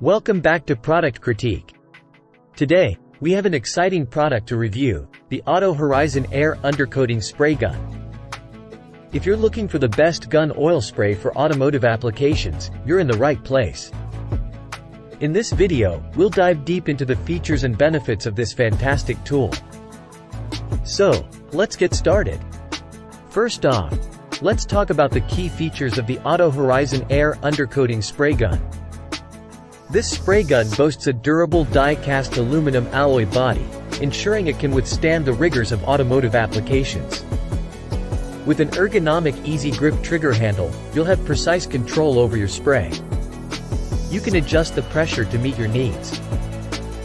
Welcome back to Product Critique. Today, we have an exciting product to review, the AutoHorizon Air Undercoating Spray Gun. If you're looking for the best gun oil spray for automotive applications, you're in the right place. In this video, we'll dive deep into the features and benefits of this fantastic tool. So, let's get started. First off, let's talk about the key features of the AutoHorizon Air Undercoating Spray Gun. This spray gun boasts a durable die-cast aluminum alloy body, ensuring it can withstand the rigors of automotive applications. With an ergonomic easy-grip trigger handle, you'll have precise control over your spray. You can adjust the pressure to meet your needs.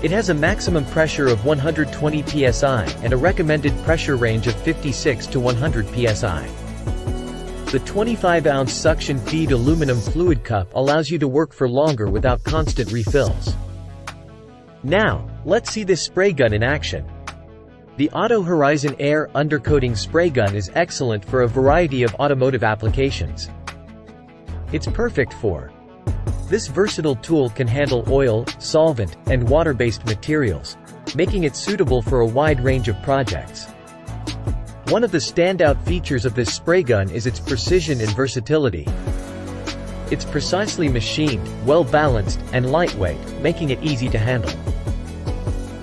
It has a maximum pressure of 120 psi and a recommended pressure range of 56 to 100 psi. The 25-ounce suction-feed aluminum fluid cup allows you to work for longer without constant refills. Now, let's see this spray gun in action. The AutoHorizon Air Undercoating Spray Gun is excellent for a variety of automotive applications. It's perfect for. This versatile tool can handle oil, solvent, and water-based materials, making it suitable for a wide range of projects. One of the standout features of this spray gun is its precision and versatility. It's precisely machined, well-balanced, and lightweight, making it easy to handle.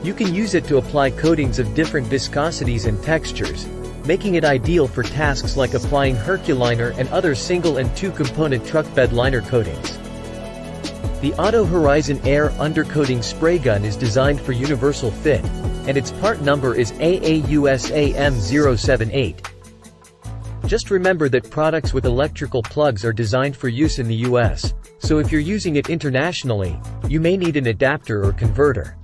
You can use it to apply coatings of different viscosities and textures, making it ideal for tasks like applying Herculiner and other single and two-component truck bed liner coatings. The AutoHorizon Air Undercoating Spray Gun is designed for universal fit, and its part number is AAUSAM078. Just remember that products with electrical plugs are designed for use in the US, so if you're using it internationally, you may need an adapter or converter.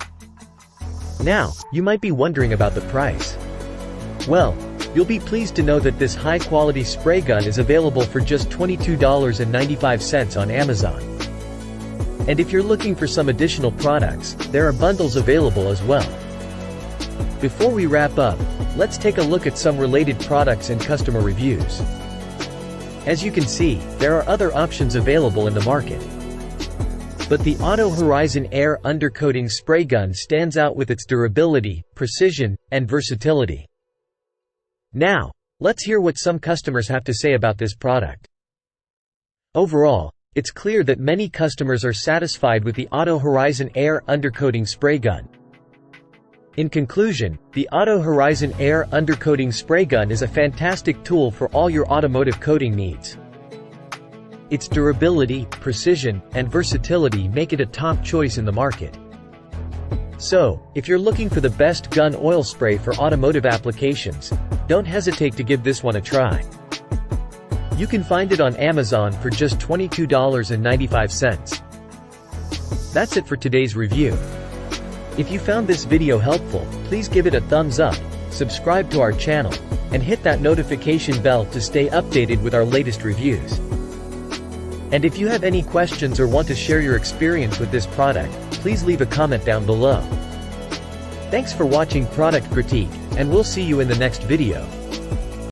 Now, you might be wondering about the price. Well, you'll be pleased to know that this high-quality spray gun is available for just $22.95 on Amazon. And if you're looking for some additional products, there are bundles available as well. Before we wrap up, let's take a look at some related products and customer reviews. As you can see, there are other options available in the market. But the AutoHorizon Air Undercoating Spray Gun stands out with its durability, precision, and versatility. Now, let's hear what some customers have to say about this product. Overall, it's clear that many customers are satisfied with the AutoHorizon Air Undercoating Spray Gun. In conclusion, the AutoHorizon Air Undercoating Spray Gun is a fantastic tool for all your automotive coating needs. Its durability, precision, and versatility make it a top choice in the market. So, if you're looking for the best gun oil spray for automotive applications, don't hesitate to give this one a try. You can find it on Amazon for just $22.95. That's it for today's review. If you found this video helpful, please give it a thumbs up, subscribe to our channel, and hit that notification bell to stay updated with our latest reviews. And if you have any questions or want to share your experience with this product, please leave a comment down below. Thanks for watching Product Critique, and we'll see you in the next video.